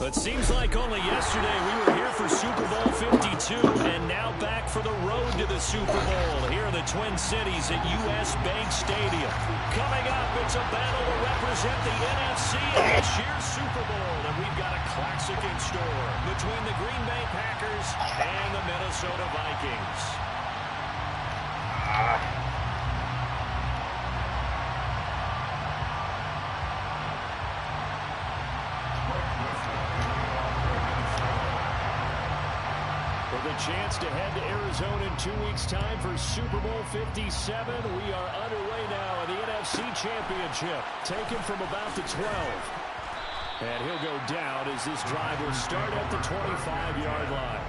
It seems like only yesterday we were here for Super Bowl 52, and now back for the road to the Super Bowl here in the Twin Cities at US Bank Stadium. Coming up, it's a battle to represent the NFC in this year's Super Bowl, and we've got a classic in store between the Green Bay Packers and the Minnesota Vikings. Chance to head to Arizona in 2 weeks' time for Super Bowl 57. We are underway now in the NFC Championship, taken from about the 12. And he'll go down as this drive will start at the 25-yard line.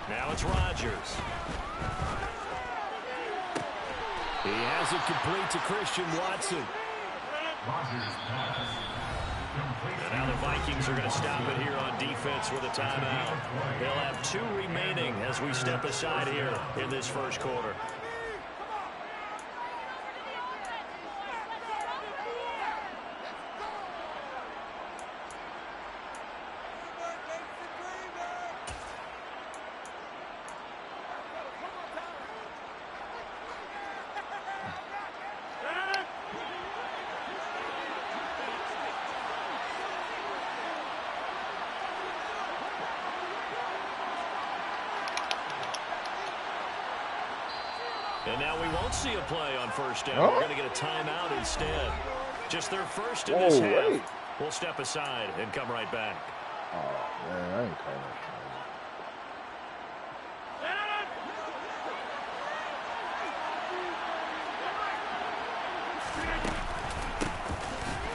Now it's Rodgers. He has it complete to Christian Watson. And now the Vikings are going to stop it here on defense with a timeout. They'll have 2 remaining as we step aside here in this first quarter. And now we won't see a play on first down. We're going to get a timeout instead. Just their first in this half. We'll step aside and come right back. Oh, man, I ain't calling it.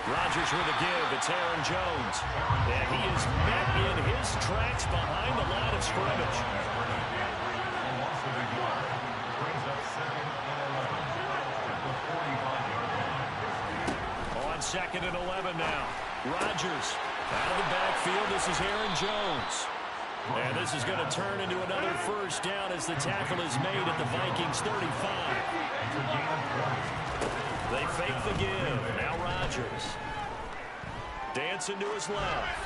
Rodgers with a give. It's Aaron Jones. And he is met in his tracks behind the line of scrimmage. On 2nd and 11 now. Rodgers out of the backfield. This is Aaron Jones. And this is going to turn into another first down as the tackle is made at the Vikings 35. They fake the give. Now Rodgers. Dancing to his left.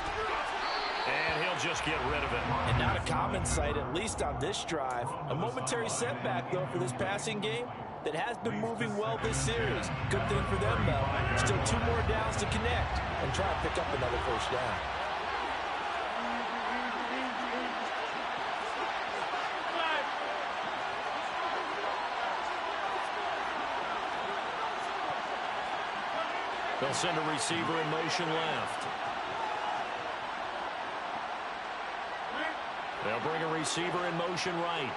And he'll just get rid of it. And not a common sight, at least on this drive. A momentary setback, though, for this passing game that has been moving well this series. Good thing for them, though. Still 2 more downs to connect and try to pick up another first down. They'll send a receiver in motion left. They'll bring a receiver in motion right.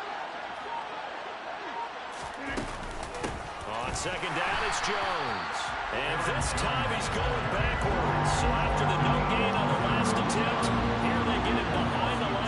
On 2nd down, it's Jones. And this time he's going backwards. So after the no gain on the last attempt, here they get it behind the line.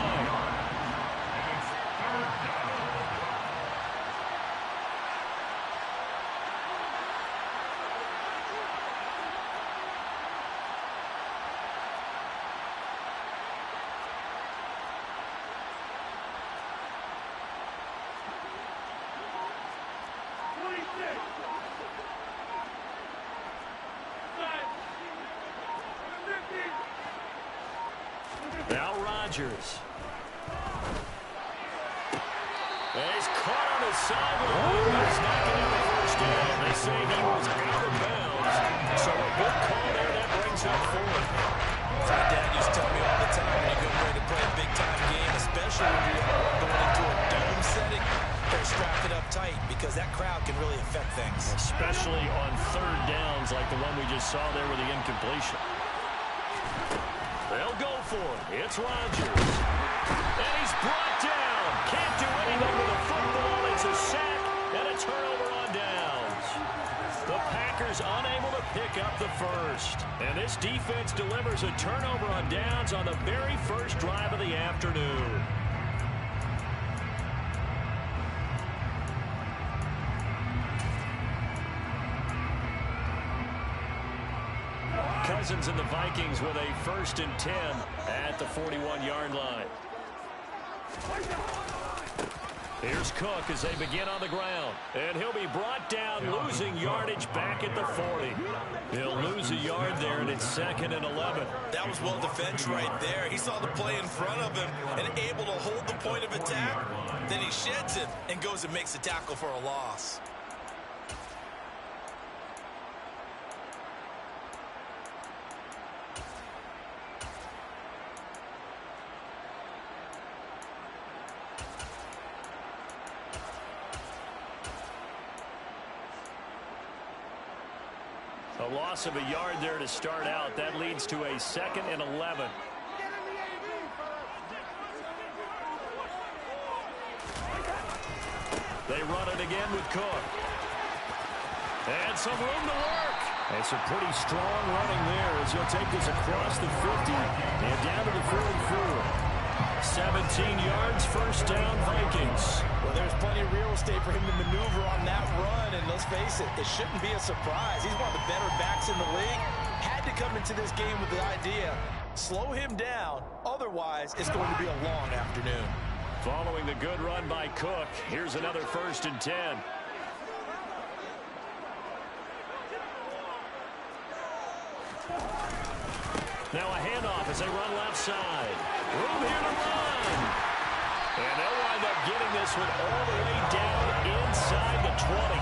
Now Rodgers. He's caught on the sideline. He's not going to have a first down. They say he was out of bounds. So a good call there. That brings up 4th. My dad used to tell me all the time when you get ready to play a big-time game, especially when you're going into a dome setting, they're strapped it up tight because that crowd can really affect things. Especially on 3rd downs like the one we just saw there with the incompletion. They'll go for it. It's Rodgers. And he's brought down. Can't do anything with the football. It's a sack and a turnover on downs. The Packers unable to pick up the first. And this defense delivers a turnover on downs on the very first drive of the afternoon. Cousins and the Vikings with a 1st and 10 at the 41-yard line. Here's Cook as they begin on the ground. And he'll be brought down, losing yardage back at the 40. He'll lose a yard there, and it's 2nd and 11. That was well defended right there. He saw the play in front of him and able to hold the point of attack. Then he sheds it and goes and makes a tackle for a loss. A loss of a yard there to start out. That leads to a 2nd and 11. They run it again with Cook. And some room to work. And some pretty strong running there as he'll take this across the 50 and down to the 44. 17 yards, 1st down, Vikings. Well, there's plenty of real estate for him to maneuver on that run, and let's face it shouldn't be a surprise. He's one of the better backs in the league. Had to come into this game with the idea, slow him down, otherwise it's going to be a long afternoon. Following the good run by Cook, here's another 1st and 10. Now a handoff as they run left side. Room here to run. And they'll wind up getting this one all the way down inside the 20.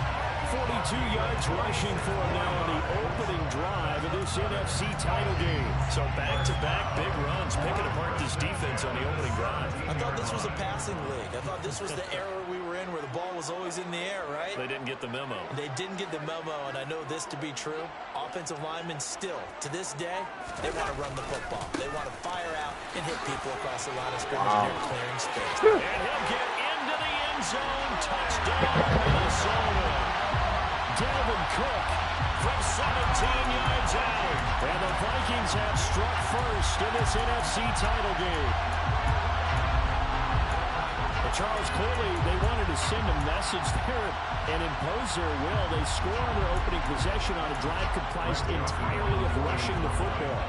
42 yards rushing for him now on the opening drive of this NFC title game. So back-to-back big runs, picking apart this defense on the opening drive. I thought this was a passing league. I thought this was the era we were in where the ball was always in the air, right? They didn't get the memo. They didn't get the memo, and I know this to be true. Offensive linemen still, to this day, they want to run the football. They want to fire out and hit people across the line of scrimmage and they're clearing space. And he'll get into the end zone. Touchdown, Minnesota. Dalvin Cook from 17 yards out. And the Vikings have struck first in this NFC title game. But Charles, clearly they wanted to send a message there and impose their will. They score on their opening possession on a drive comprised entirely of rushing the football.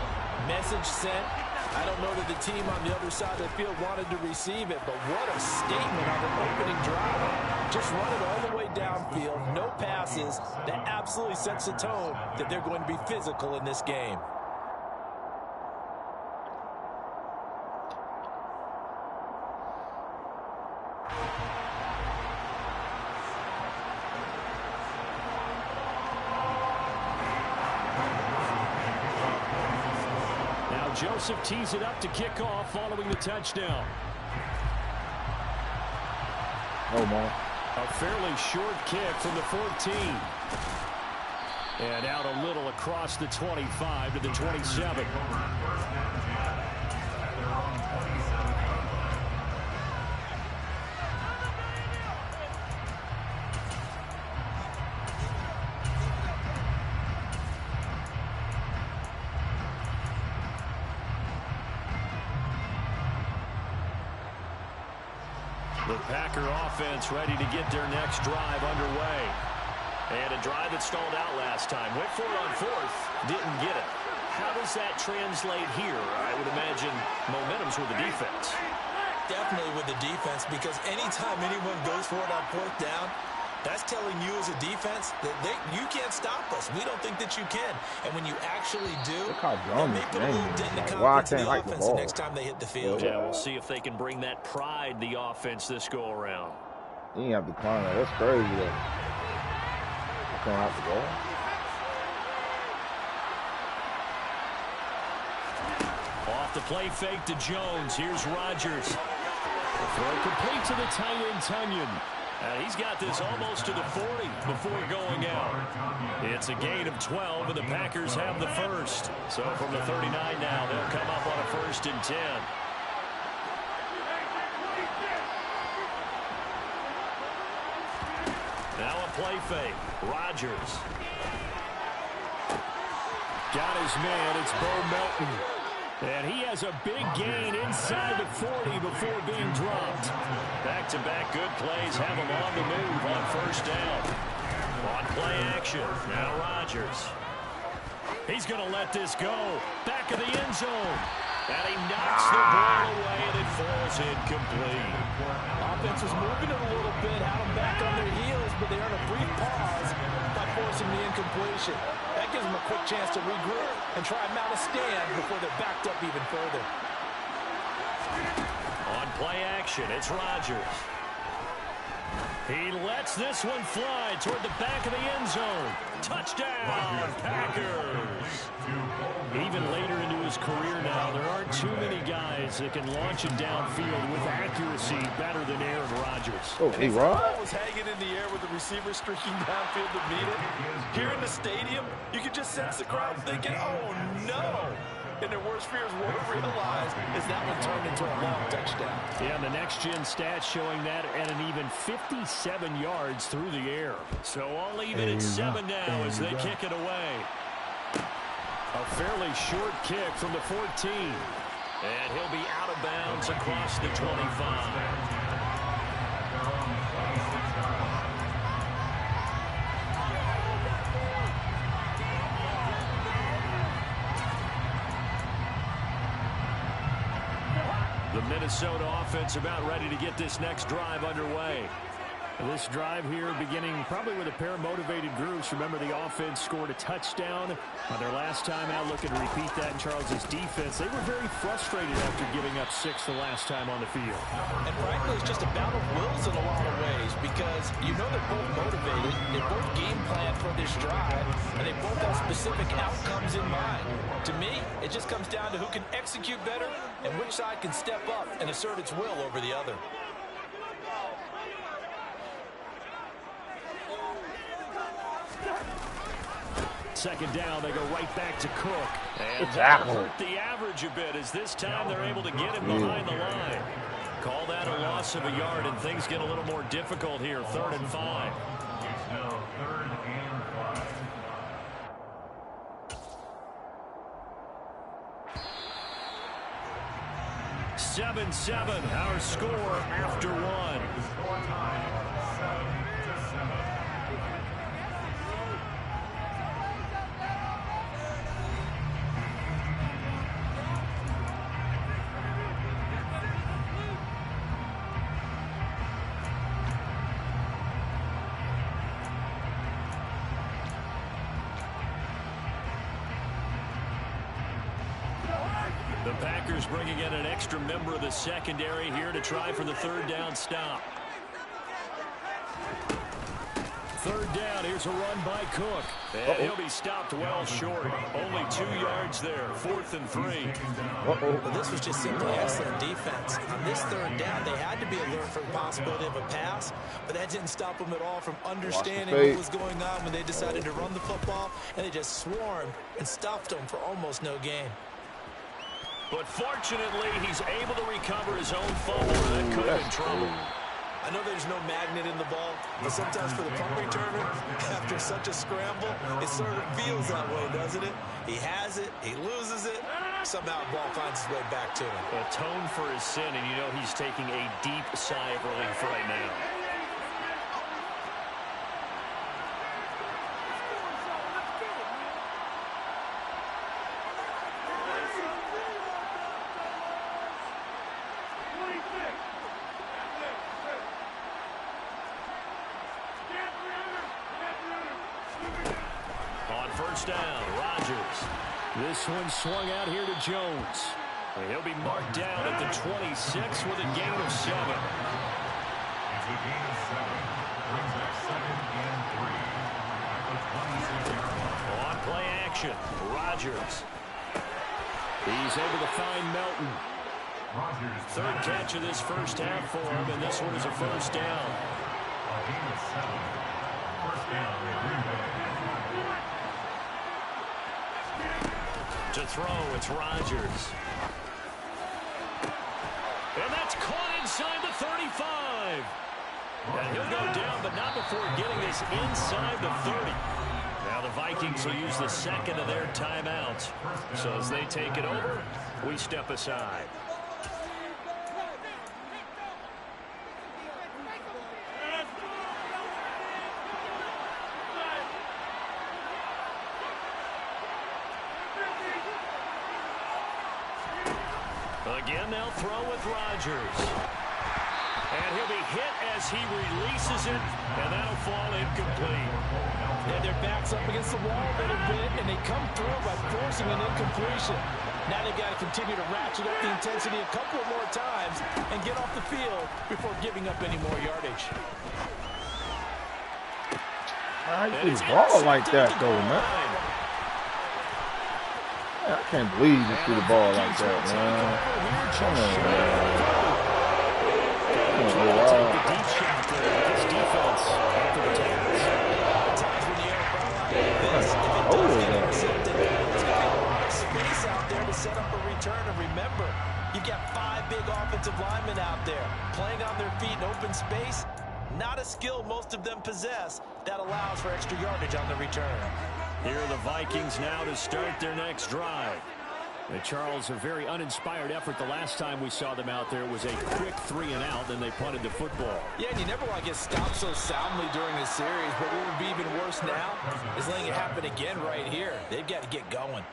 Message sent. I don't know that the team on the other side of the field wanted to receive it, but what a statement on the opening drive. Just run it all the way downfield, no passes. That absolutely sets the tone that they're going to be physical in this game. Joseph tees it up to kick off following the touchdown. Oh, man. A fairly short kick from the 14. And out a little across the 25 to the 27. The Packer offense ready to get their next drive underway. And a drive that stalled out last time. Went for it on 4th. Didn't get it. How does that translate here? I would imagine momentum's with the defense. Definitely with the defense, because anytime anyone goes for it on 4th down, that's telling you as a defense that you can't stop us. We don't think that you can. And when you actually do, they may put a little dent in the confidence of the offense the next time they hit the field. Yeah, we'll see if they can bring that pride, the offense, this go-around. You ain't have to climb that. That's crazy, though. I can't have to go. Off the play fake to Jones. Here's Rodgers. Throw complete to the tight end, Tunyon. He's got this almost to the 40 before going out. It's a gain of 12, and the Packers have the first. So from the 39 now, they'll come up on a 1st and 10. Now a play fake. Rodgers. Got his man. It's Bo Melton. And he has a big gain inside the 40 before being dropped. Back-to-back good plays have him on the move on 1st down. On play action. Now Rodgers. He's going to let this go. Back of the end zone. And he knocks the ball away, and it falls incomplete. Offense was moving it a little bit, had them back on their heels, but they earned a brief pause by forcing the incompletion. That gives them a quick chance to regroup and try and mount a stand before they're backed up even further. On play action, it's Rodgers. He lets this one fly toward the back of the end zone. Touchdown, Packers. Even later into his career now, there aren't too many guys that can launch it downfield with accuracy better than Aaron Rodgers. Oh, he Rod? The ball was hanging in the air with the receiver streaking downfield to meet it. Here in the stadium, you can just sense the crowd thinking, oh, no. And their worst fears were realized as that one turned into a long touchdown. Yeah, and the next-gen stats showing that at an even 57 yards through the air. So all even at 7 now as they kick it away. A fairly short kick from the 14. And he'll be out of bounds across the 25. The Minnesota offense about ready to get this next drive underway. This drive here beginning probably with a pair of motivated groups. Remember, the offense scored a touchdown on their last time out. Looking to repeat that in Charles's defense. They were very frustrated after giving up 6 the last time on the field. And frankly, it's just a battle of wills in a lot of ways because you know they're both motivated. They both game plan for this drive, and they both have specific outcomes in mind. To me, it just comes down to who can execute better and which side can step up and assert its will over the other. Second down, they go right back to Cook. And Exactly. hurt the average a bit as this time they're able to get him behind the line. Call that a loss of a yard, and things get a little more difficult here. 3rd and 5. 7-7, our score after 1. The Packers bringing in an extra member of the secondary here to try for the 3rd down stop. 3rd down, here's a run by Cook. And he'll be stopped well short. Only 2 yards there, 4th and 3. But this was just simply excellent defense. On this 3rd down, they had to be alert for the possibility of a pass, but that didn't stop them at all from understanding what was going on when they decided to run the football, and they just swarmed and stuffed them for almost no gain. But fortunately, he's able to recover his own fumble that could have been trouble. I know there's no magnet in the ball, but sometimes for the punt returner, after such a scramble, it sort of feels that way, doesn't it? He has it, he loses it, somehow the ball finds its way back to him. Atone for his sin, and you know he's taking a deep sigh of relief right now. Down, Rodgers. This one swung out here to Jones. He'll be marked down at the 26 with a gain of 7. On play action, Rodgers. He's able to find Melton. 3rd catch of this first half for him, and this one is a 1st down. To throw, it's Rodgers. And that's caught inside the 35. And he'll go down, but not before getting this inside the 30. Now the Vikings will use the second of their timeouts. So as they take it over, we step aside. Again, they'll throw with Rodgers. And he'll be hit as he releases it, and that'll fall incomplete. And their back's up against the wall a little bit, and they come through by forcing an incompletion. Now they've got to continue to ratchet up the intensity a couple more times and get off the field before giving up any more yardage. How you see the ball like that, though, man? I can't believe you threw the ball like that, man. Come on, man. Deep shot there. This defense after the tackles. Times when you have a ball like this, if it does get intercepted, there's going to be a lot of space out there to set up a return. And remember, you've got 5 big offensive linemen out there playing on their feet in open space. Not a skill most of them possess that allows for extra yardage on the return. Here are the Vikings now to start their next drive. And Charles, a very uninspired effort the last time we saw them out there. It was a quick 3 and out, then they punted the football. Yeah, and you never want to get stopped so soundly during the series, but what would be even worse now is letting it happen again right here. They've got to get going.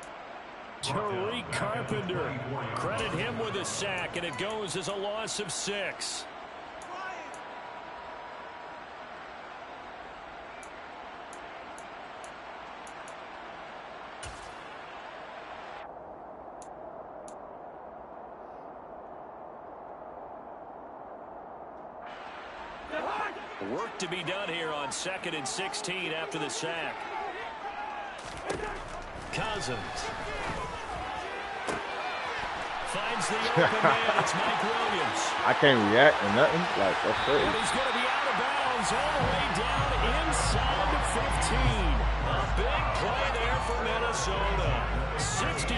Tariq Carpenter, credit him with a sack, and it goes as a loss of 6. Work to be done here on 2nd and 16 after the sack. Cousins finds the open man. It's Mike Williams. I can't react to nothing. Like, that's crazy. And he's going to be out of bounds all the way down inside the 15. A big play there for Minnesota. 63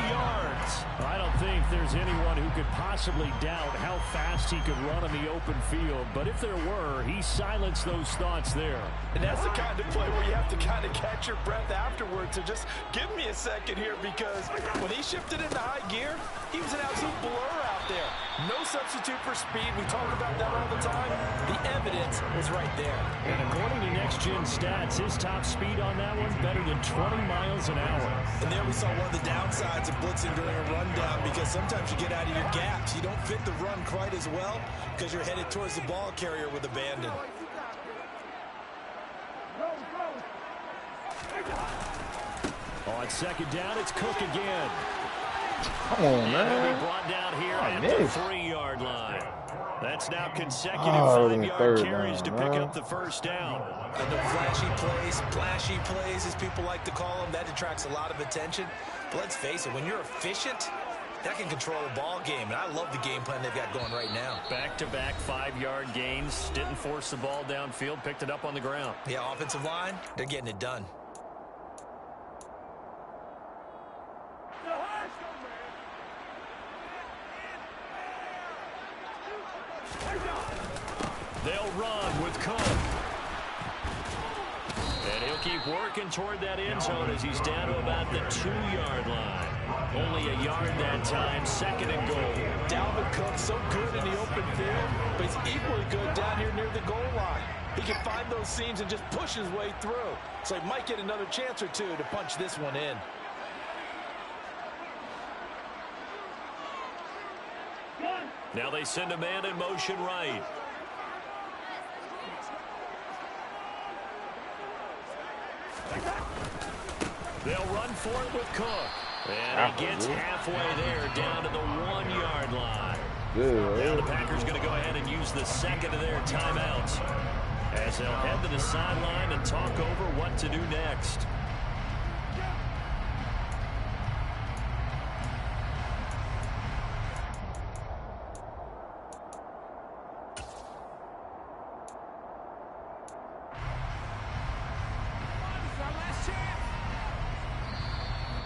yards. I don't think there's anyone who could possibly doubt how fast he could run on the open field. But if there were, he silenced those thoughts there. And that's the kind of play where you have to kind of catch your breath afterwards. So just give me a second here, because when he shifted into high gear, he was an absolute blur out there. No substitute for speed. We talk about that all the time. The evidence was right there. And according to Next Gen Stats, his top speed on that one better than 20 miles an hour. And there we saw one of the downsides of blitzing during a rundown, because sometimes you get out of your gaps. You don't fit the run quite as well because you're headed towards the ball carrier with abandon. On 2nd down, it's Cook again. Come on, man. He'll be brought down here at the 3-yard line. That's now consecutive 5-yard carries to pick up the first down. And the flashy plays, as people like to call them, that attracts a lot of attention. But let's face it, when you're efficient, that can control a ball game. And I love the game plan they've got going right now. Back-to-back 5-yard gains. Didn't force the ball downfield. Picked it up on the ground. Yeah, offensive line, they're getting it done. They'll run with Cook. And he'll keep working toward that end zone as he's down to about the 2-yard line. Only a yard that time, 2nd and goal. Dalvin Cook, so good in the open field, but he's equally good down here near the goal line. He can find those seams and just push his way through. So he might get another chance or two to punch this one in. Now they send a man in motion right. They'll run for it with Cook. And he gets halfway there, down to the 1-yard line. Now the Packers going to go ahead and use the second of their timeouts as they'll head to the sideline and talk over what to do next.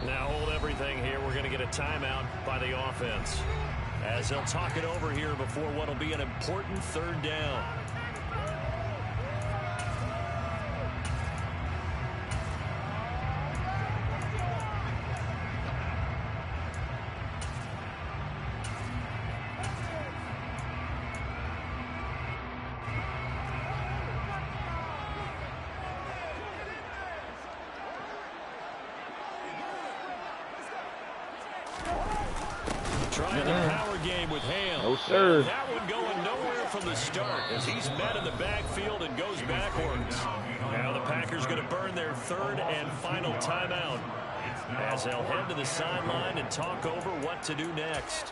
Now hold everything here. We're going to get a timeout by the offense, as they'll talk it over here before what will be an important third down. Trying the power game with Ham. No, sir. That one going nowhere from the start as he's met in the backfield and goes backwards. Now the Packers going to burn their third and final timeout as they'll head to the sideline and talk over what to do next.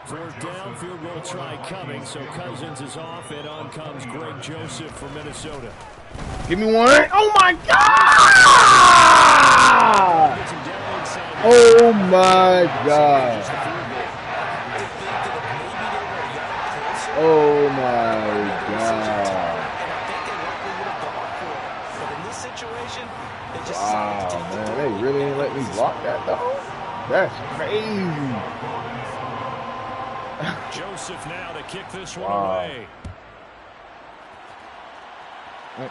Fourth down, field goal try coming, so Cousins is off, and on comes Greg Joseph from Minnesota. Give me one. Oh, my God! Oh, my God. Oh, my God. Wow, man. They really didn't let me block that, though. That's crazy. Joseph now to kick this one away. A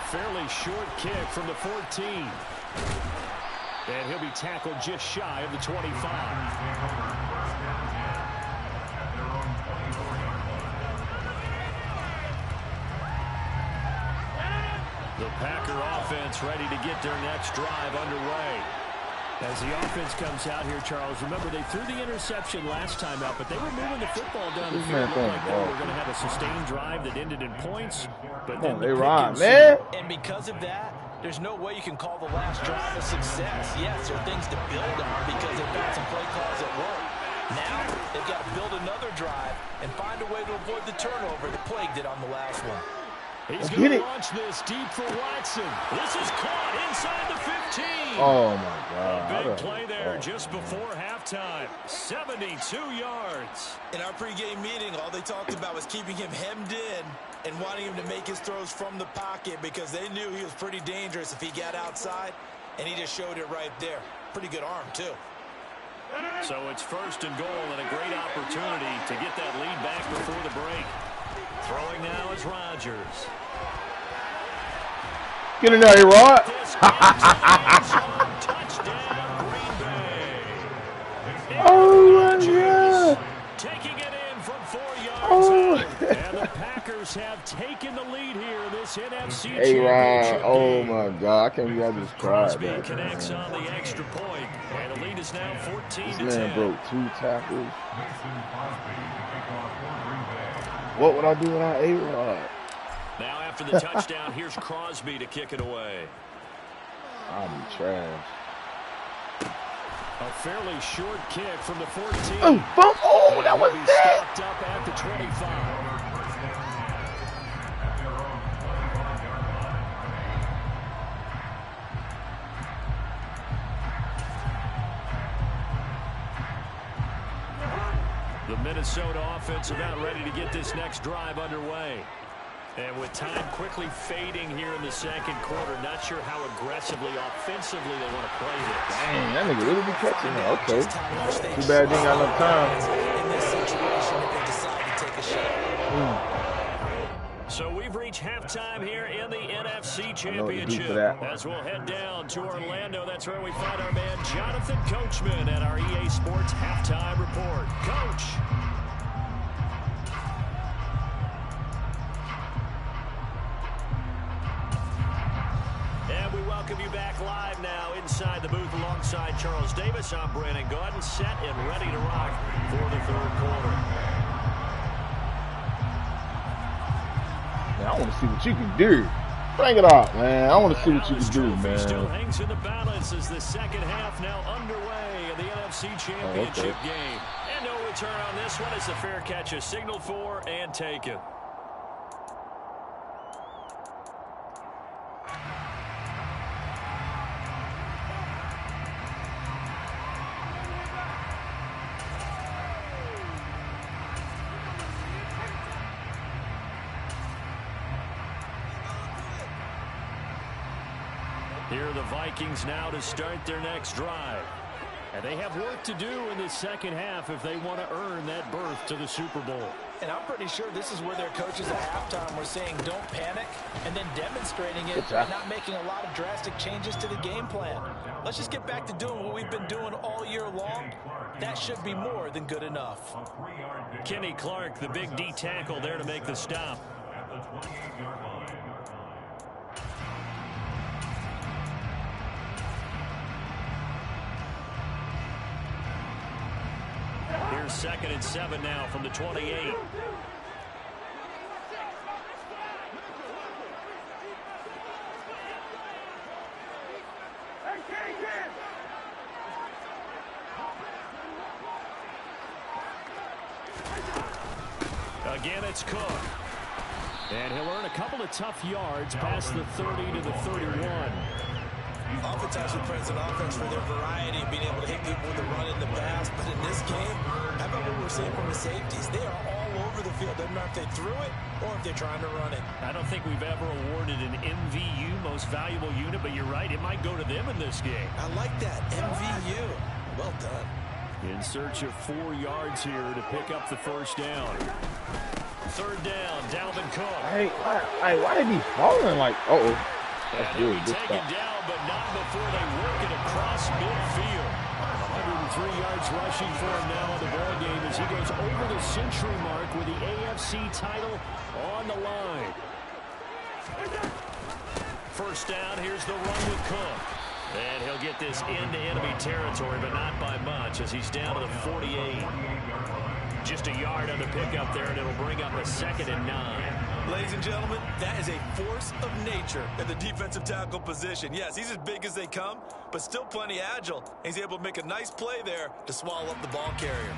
fairly short kick from the 14. And he'll be tackled just shy of the 25. The Packer offense ready to get their next drive underway. As the offense comes out here, Charles, remember they threw the interception last time out, but they were moving the football down the field. Like they were going to have a sustained drive that ended in points. But then they ride, man. And because of that, there's no way you can call the last drive a success. Yes, there are things to build on because they've got some play calls at work. Now they've got to build another drive and find a way to avoid the turnover that plagued it on the last one. He's going to launch this deep for Watson. This is caught inside the 15. Oh, my God. A big play there just before halftime. 72 yards. In our pregame meeting, all they talked about was keeping him hemmed in and wanting him to make his throws from the pocket because they knew he was pretty dangerous if he got outside, and he just showed it right there. Pretty good arm, too. So it's first and goal and a great opportunity to get that lead back before the break. Throwing now is Rodgers. Get in there, Rod. Touchdown, Green Bay. Oh, my God. Taking it in from 4 yards out. And the Packers have taken the lead here in this NFC Championship oh, game. my God. I can't believe I just cried. Crosby connects on the extra point, and the lead is now 14-10. This man broke 2 tackles. What would I do without A-Rod? Now after the touchdown, here's Crosby to kick it away. I'll be trash. A fairly short kick from the 14. Oh, that was stopped up at the 25. The Minnesota offense about ready to get this next drive underway. And with time quickly fading here in the second quarter, not sure how aggressively, offensively they want to play this. Dang, that nigga really be catching it. Okay. Too bad they ain't got enough time. In this situation, they decide to take a shot. So we've reached halftime here in the NFC Championship. As we'll head down to Orlando, that's where we find our man Jonathan Coachman at our EA Sports Halftime Report. Coach. And we welcome you back live now inside the booth alongside Charles Davis. I'm Brandon Gaudin, set and ready to rock for the third quarter. Man, I want to see what you can do. Bring it up, man. I want to see what you can do, man. Still hangs in the balance as the second half now underway in the NFC Championship game. And no return on this one as the fair catch is signaled for and taken. the Vikings now to start their next drive. And they have work to do in the second half if they want to earn that berth to the Super Bowl. And I'm pretty sure this is where their coaches at halftime were saying don't panic and then demonstrating it by not making a lot of drastic changes to the game plan. Let's just get back to doing what we've been doing all year long. That should be more than good enough. Kenny Clark, the big D tackle there to make the stop. Here's 2nd and 7 now from the 28. Again, it's Cook. And he'll earn a couple of tough yards past the 30 to the 31. Oftentimes we praise an offense for their variety of being able to hit people with the run in the pass, but in this game, how about what we're seeing from the safeties? They are all over the field. Doesn't matter if they threw it or if they're trying to run it. I don't think we've ever awarded an MVU, most valuable unit, but you're right, it might go to them in this game. I like that, MVU. Well done. In search of 4 yards here to pick up the first down. 3rd down, Dalvin Cook. Hey, why did he falling like? That's and he'll good. be taken down, but not before they work it across midfield. 103 yards rushing for him now in the ball game as he goes over the century mark with the AFC title on the line. First down, here's the run with Cook. And he'll get this into enemy territory, but not by much as he's down to the 48. Just a yard on the pickup there, and it'll bring up a 2nd and 9. Ladies and gentlemen, that is a force of nature at the defensive tackle position. Yes, he's as big as they come, but still plenty agile. He's able to make a nice play there to swallow up the ball carrier.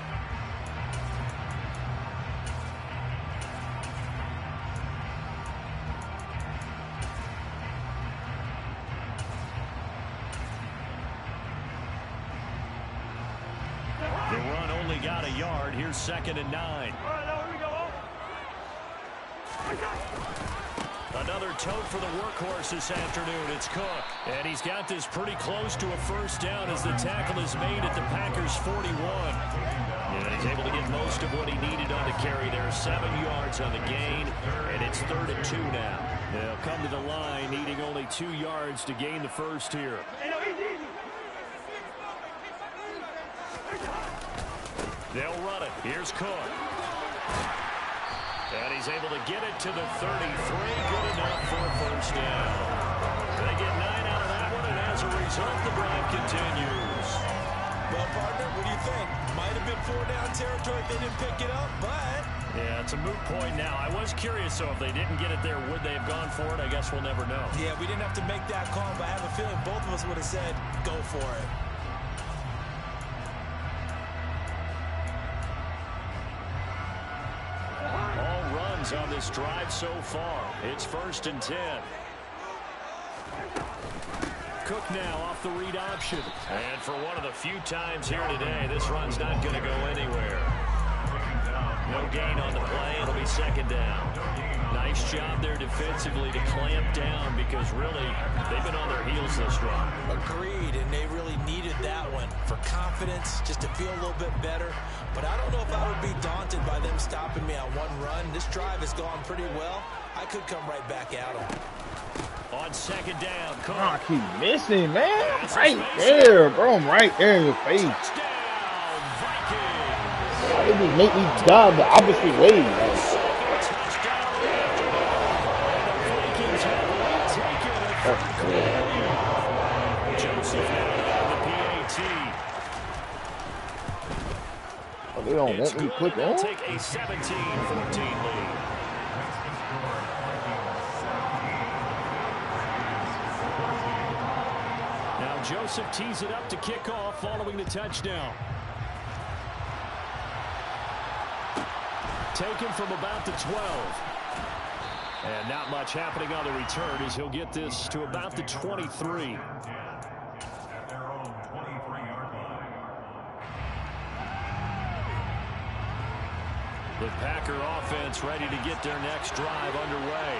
The run only got a yard. Here's 2nd and 9. Another tote for the workhorse this afternoon. It's Cook. And he's got this pretty close to a first down as the tackle is made at the Packers' 41. And he's able to get most of what he needed on the carry there. 7 yards on the gain. And it's 3rd and 2 now. They'll come to the line needing only 2 yards to gain the first here. They'll run it. Here's Cook. And he's able to get it to the 33. Good enough for a first down. They get 9 out of that one, and as a result, the drive continues. Well, partner, what do you think? Might have been 4-down territory if they didn't pick it up, but... Yeah, it's a moot point now. I was curious, so if they didn't get it there, would they have gone for it? I guess we'll never know. Yeah, we didn't have to make that call, but I have a feeling both of us would have said, go for it. On this drive so far. It's 1st and 10. Cook now off the read option. And for one of the few times here today, this run's not going to go anywhere. No gain on the play. It'll be 2nd down. Nice job there defensively to clamp down because really they've been on their heels this run. Agreed, and they really needed that one for confidence, just to feel a little bit better. But I don't know if I would be daunted by them stopping me on one run. This drive has gone pretty well. I could come right back at them. On 2nd down, Cook. I keep missing, man. Right there, bro. I'm right there in your face. Touchdown, Vikings. They just make me dive the opposite way. Like. They don't want me to click on. Take a 17-14 lead. Now Joseph tees it up to kick off following the touchdown. Taken from about the 12. And not much happening on the return as he'll get this to about the 23. The Packer offense ready to get their next drive underway.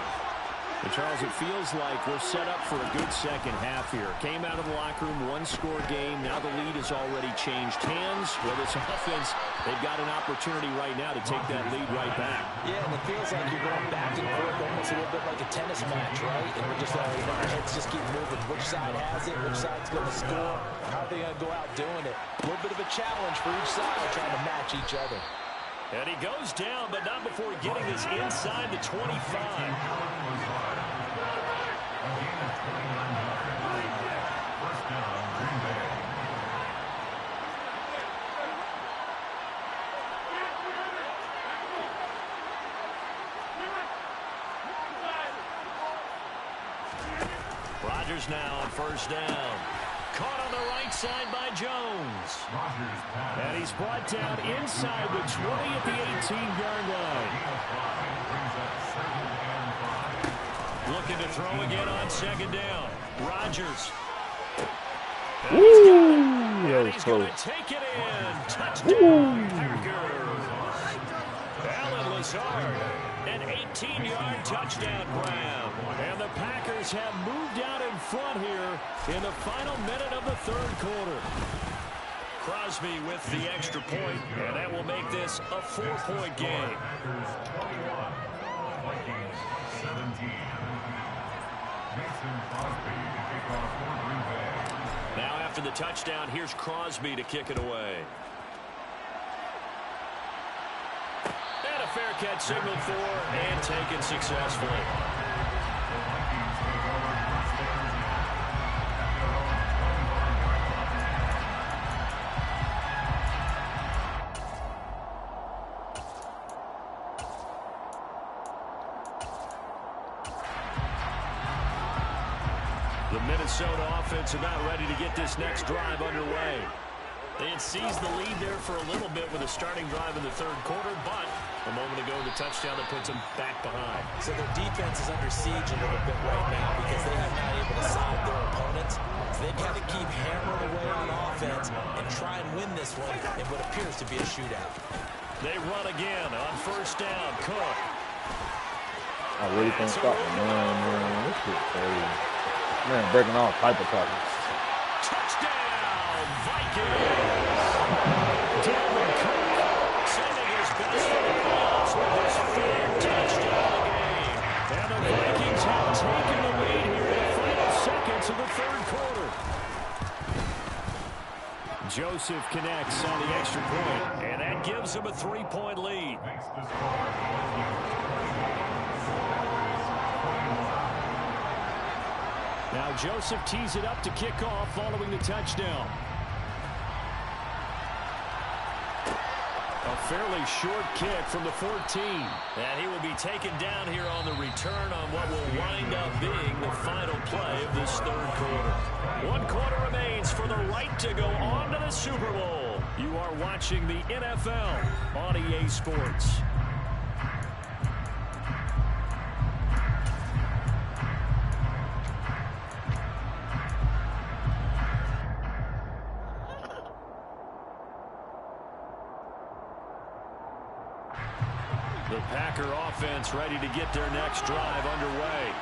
And Charles, it feels like we're set up for a good second half here. Came out of the locker room, one-score game. Now the lead has already changed hands. Whether it's offense, they've got an opportunity right now to take that lead right back. Yeah, and it feels like you're going back and forth, almost a little bit like a tennis match, right? And we're just our heads just keep moving. Which side has it? Which side's going to score? How are they going to go out doing it? A little bit of a challenge for each side, trying to match each other. And he goes down, but not before getting this inside the 25. Rodgers now on first down. Caught on the right side by Jones. And he's brought down inside the 20 at the 18-yard line. Looking to throw again on second down. Rodgers. And he's going to take it in. Touchdown, Packers. Allen Lazard, an 18-yard touchdown grab. And the Packers have moved out in front here in the final minute of the third quarter. Crosby with the extra point, and that will make this a 4-point game. Vikings 17. Now after the touchdown, here's Crosby to kick it away. And a fair catch signaled for and taken successfully. The Minnesota offense about ready to get this next drive underway. They had seized the lead there for a little bit with a starting drive in the third quarter, but a moment ago the touchdown that puts them back behind. So their defense is under siege a little bit right now because they have not able to solve their opponents. So they've got to keep hammering away on offense and try and win this one in what appears to be a shootout. They run again on first down. Cook. I really can't stop it, man. This shit crazy. Man, breaking all type of tackles. Touchdown, Vikings! Dalvin Cook sending his best for the playoffs with his third touchdown of the game. And the Vikings have taken the lead here in the final seconds of the third quarter. Joseph connects on the extra point, and that gives him a 3-point lead. Now Joseph tees it up to kick off following the touchdown. A fairly short kick from the 14. And he will be taken down here on the return on what will wind up being the final play of this third quarter. 1 quarter remains for the right to go on to the Super Bowl. You are watching the NFL on EA Sports. The Packer offense ready to get their next drive underway.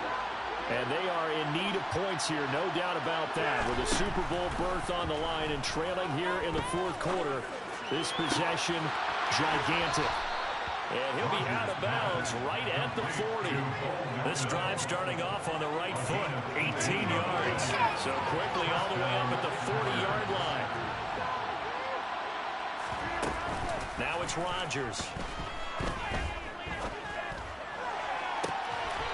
And they are in need of points here, no doubt about that. With a Super Bowl berth on the line and trailing here in the fourth quarter, this possession, gigantic. And he'll be out of bounds right at the 40. This drive starting off on the right foot, 18 yards. So quickly all the way up at the 40-yard line. Now it's Rodgers.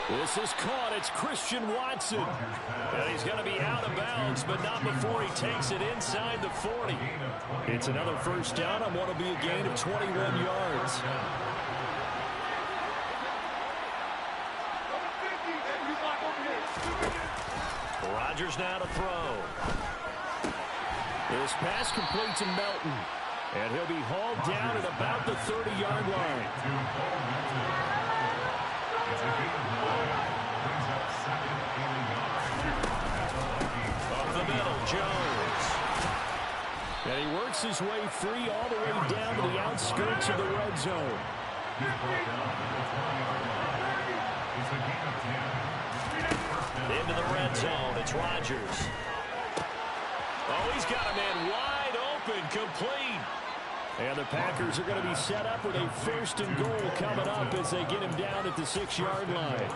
This is caught. It's Christian Watson. And he's going to be out of bounds, but not before he takes it inside the 40. It's another first down on what will be a gain of 21 yards. Rodgers now to throw. This pass complete to Melton. And he'll be hauled down at about the 30-yard line. Up the middle, Jones. And he works his way free all the way down to the outskirts of the red zone. Into the red zone, it's Rodgers. Oh, he's got a man wide open, complete. And the Packers are going to be set up with a 1st and goal coming up as they get him down at the 6-yard line.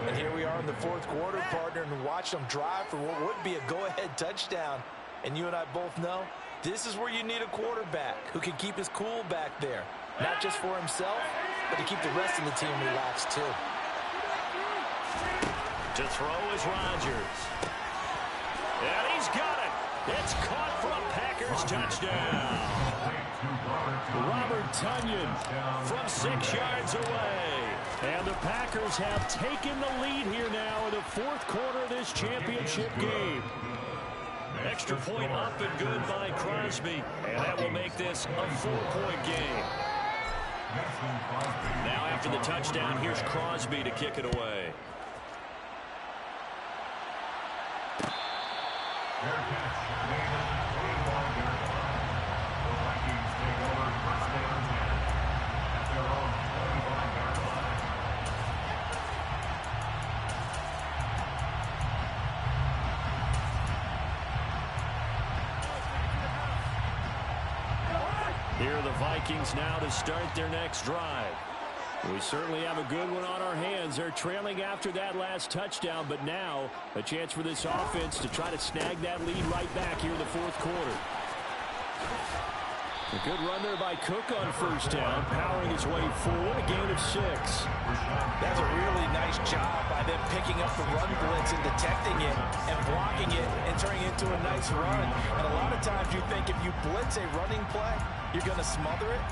And here we are in the 4th quarter, partner, and watch them drive for what would be a go-ahead touchdown. And you and I both know this is where you need a quarterback who can keep his cool back there. Not just for himself, but to keep the rest of the team relaxed too. To throw is Rodgers. And he's got it. It's caught for a Packers touchdown. Robert Tonyan from 6 yards away. And the Packers have taken the lead here now in the 4th quarter of this championship game. Extra point up and good by Crosby. And that will make this a 4-point game. Now after the touchdown, here's Crosby to kick it away. Fair catch. Made at the 21-yard line. The Vikings take over 1st and 10 at their own 21-yard line. Here are the Vikings now to start their next drive. We certainly have a good one on our hands. They're trailing after that last touchdown, but now a chance for this offense to try to snag that lead right back here in the 4th quarter. A good run there by Cook on 1st down, powering his way forward, a gain of 6. That's a really nice job by them picking up the run blitz and detecting it and blocking it and turning it into a nice run. And a lot of times you think if you blitz a running play, you're going to smother it.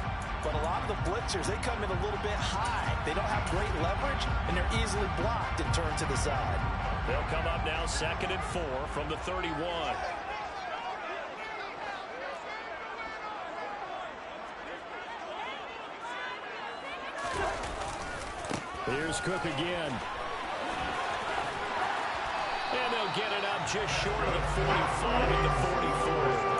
But a lot of the blitzers, they come in a little bit high. They don't have great leverage, and they're easily blocked and turned to the side. They'll come up now 2nd and 4 from the 31. Here's Cook again. And they'll get it up just short of the 45 at the 44.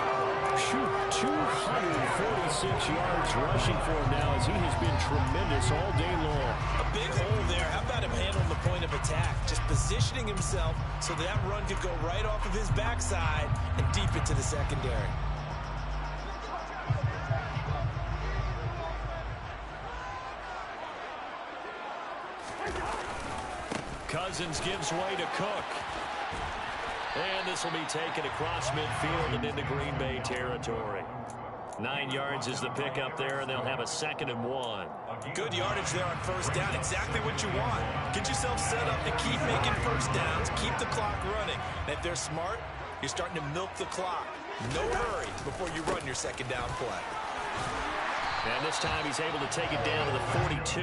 Shoot, 246 yards rushing for him now as he has been tremendous all day long. A big hole there. How about him handling the point of attack? Just positioning himself so that run could go right off of his backside and deep into the secondary. Cousins gives way to Cook. And this will be taken across midfield and into Green Bay territory. 9 yards is the pickup there, and they'll have a 2nd and 1. Good yardage there on 1st down. Exactly what you want. Get yourself set up to keep making 1st downs, keep the clock running. And if they're smart, you're starting to milk the clock. No hurry before you run your 2nd down play. And this time he's able to take it down to the 42.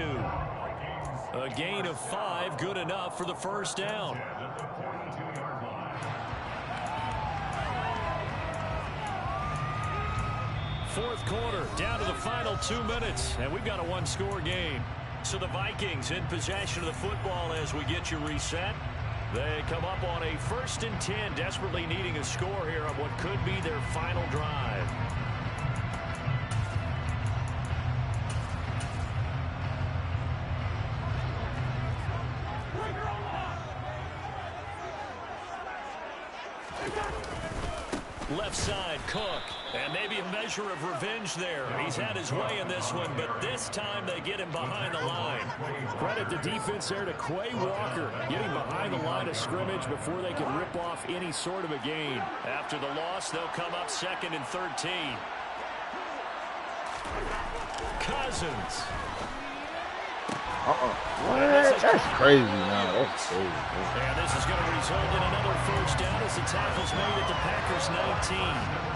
A gain of 5, good enough for the 1st down. 4th quarter, down to the final 2 minutes, and we've got a 1-score game. So the Vikings in possession of the football as we get you reset. They come up on a 1st and 10, desperately needing a score here on what could be their final drive. Left side, Cook. And maybe a measure of revenge there. He's had his way in this one, but this time they get him behind the line. Credit the defense there to Quay Walker, getting behind the line of scrimmage before they can rip off any sort of a gain. After the loss, they'll come up 2nd and 13. Cousins. What? That's crazy, man. That's crazy. And this is going to result in another 1st down as the tackle's made at the Packers 19.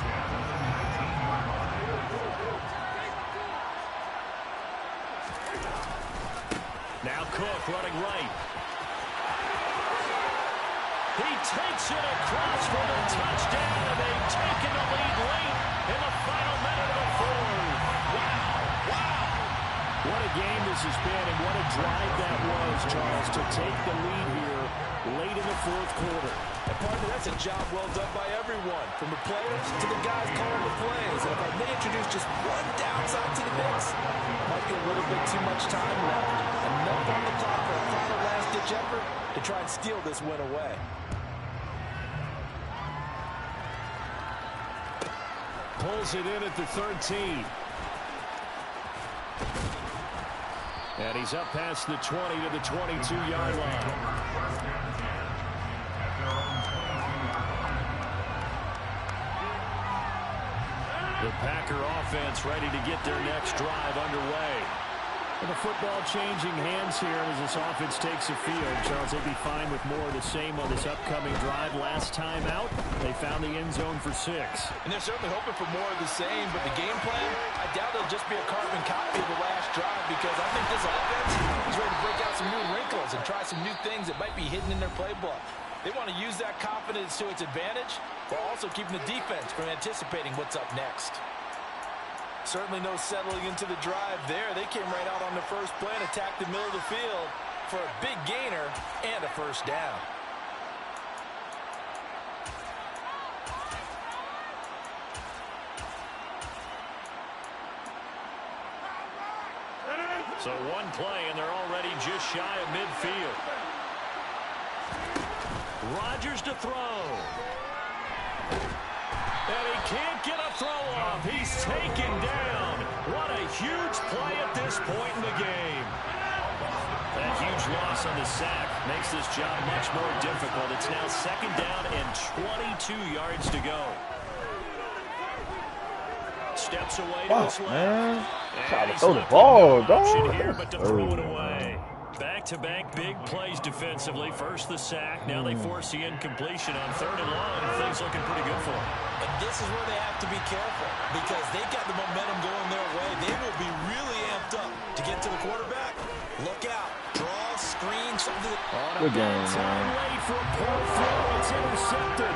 Now Cook running right. He takes it across for the touchdown, and they've taken the lead late in the final minute of the 4th. Wow. What a game this has been, and what a drive that was, Charles, to take the lead here late in the 4th quarter. And partner, that's a job well done by everyone, from the players to the guys calling the plays. And if I may introduce just one downside to the mix, might be a little bit too much time left. Enough on the clock for a final last last-ditch effort to try and steal this win away. Pulls it in at the 13. And he's up past the 20 to the 22-yard line. The Packer offense ready to get their next drive underway. And the football changing hands here as this offense takes the field. Charles, they'd be fine with more of the same on this upcoming drive. Last time out, they found the end zone for 6. And they're certainly hoping for more of the same, but the game plan, I doubt it'll just be a carbon copy of the last drive, because I think this offense is ready to break out some new wrinkles and try some new things that might be hidden in their playbook. They want to use that confidence to its advantage, while also keeping the defense from anticipating what's up next. Certainly no settling into the drive there. They came right out on the first play and attacked the middle of the field for a big gainer and a first down. So one play, and they're already just shy of midfield. Rodgers to throw. And he can't get a throw off. He's taken down. What a huge play at this point in the game. That huge loss on the sack makes this job much more difficult. It's now 2nd down and 22 yards to go. Steps away to his left. Try to throw the ball, dog. Here, but to throw it away. Back-to-back big plays defensively. First the sack. Now they force the incompletion on 3rd and long. Things looking pretty good for them. And this is where they have to be careful, because they've got the momentum going their way. They will be really amped up to get to the quarterback. Look out. Draw, screen, something. Good game, man. Late for a poor throw. It's intercepted.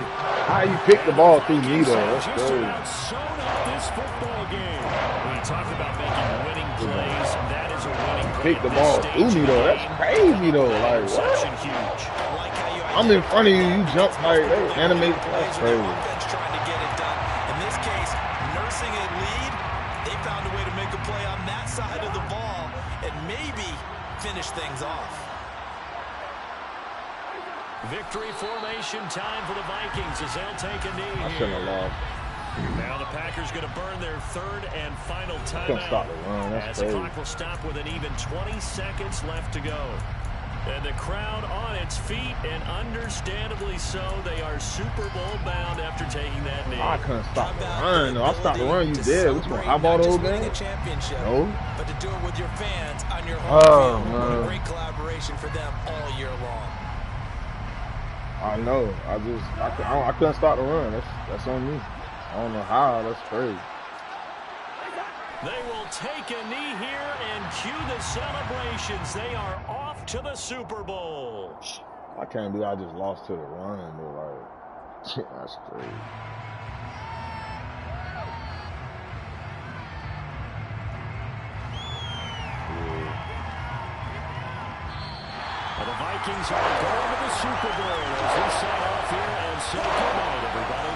How you pick the ball through me, though? That's Just crazy. about sewn up this football game. When you talk about making winning plays, that is a winning play. Pick the ball through me, though. That's crazy, though. Like, Interception what? huge. I'm in front of you. You jump like that. Animate. That's crazy. Trying to get it done. In this case, nursing a lead, they found a way to make a play on that side of the ball and maybe finish things off. Victory formation time for the Vikings as they'll take a knee I here. shouldn't have lost. Now the Packers going to burn their 3rd and final Couldn't stop timeout. the run. That's As the crazy. clock will stop with an even 20 seconds left to go. And the crowd on its feet, and understandably so. They are Super Bowl bound after taking that knee. I couldn't stop the run, though. I stopped the run. You did. What you want? Eyeball the whole game? No. But to do it with your fans on your home Oh, field, man. a great collaboration for them all year long. I know. I couldn't stop the run. That's on me. I don't know how. That's crazy. They will take a knee here and cue the celebrations. They are off to the Super Bowl. I can't believe I just lost to the run, though. Like, that's crazy. And the Vikings are going to the Super Bowl as we sign off here, and so good night, everybody.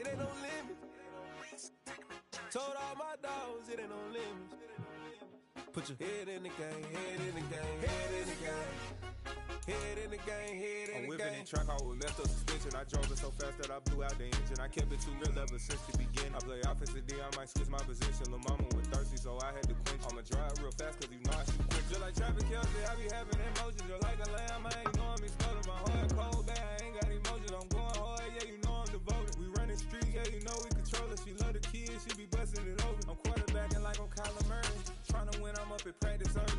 it ain't no limit. Told all my dogs, it ain't no limits. Put your head in the game, head in the game, head in the game. Head in the game, head in the game. I'm whipping in track out with messed up suspension. I drove it so fast that I blew out the engine. I kept it too real ever since the beginning. I play offensive D, I might switch my position. Lil' mama was thirsty, so I had to quench. I'ma drive real fast, cause you know I shoot quick. Just like traffic Kelsey, I be having emotions. Just like a lamb, I ain't know I'm exploding. My heart cold, bad, I ain't got emotions. I'm going hard, yeah, you know I'm devoted. We running streets, yeah, you know we control it. She love the kids, she be busting it over. I'm quarterbacking like I'm Kyler Murray. Tryna win, I'm up at practice early.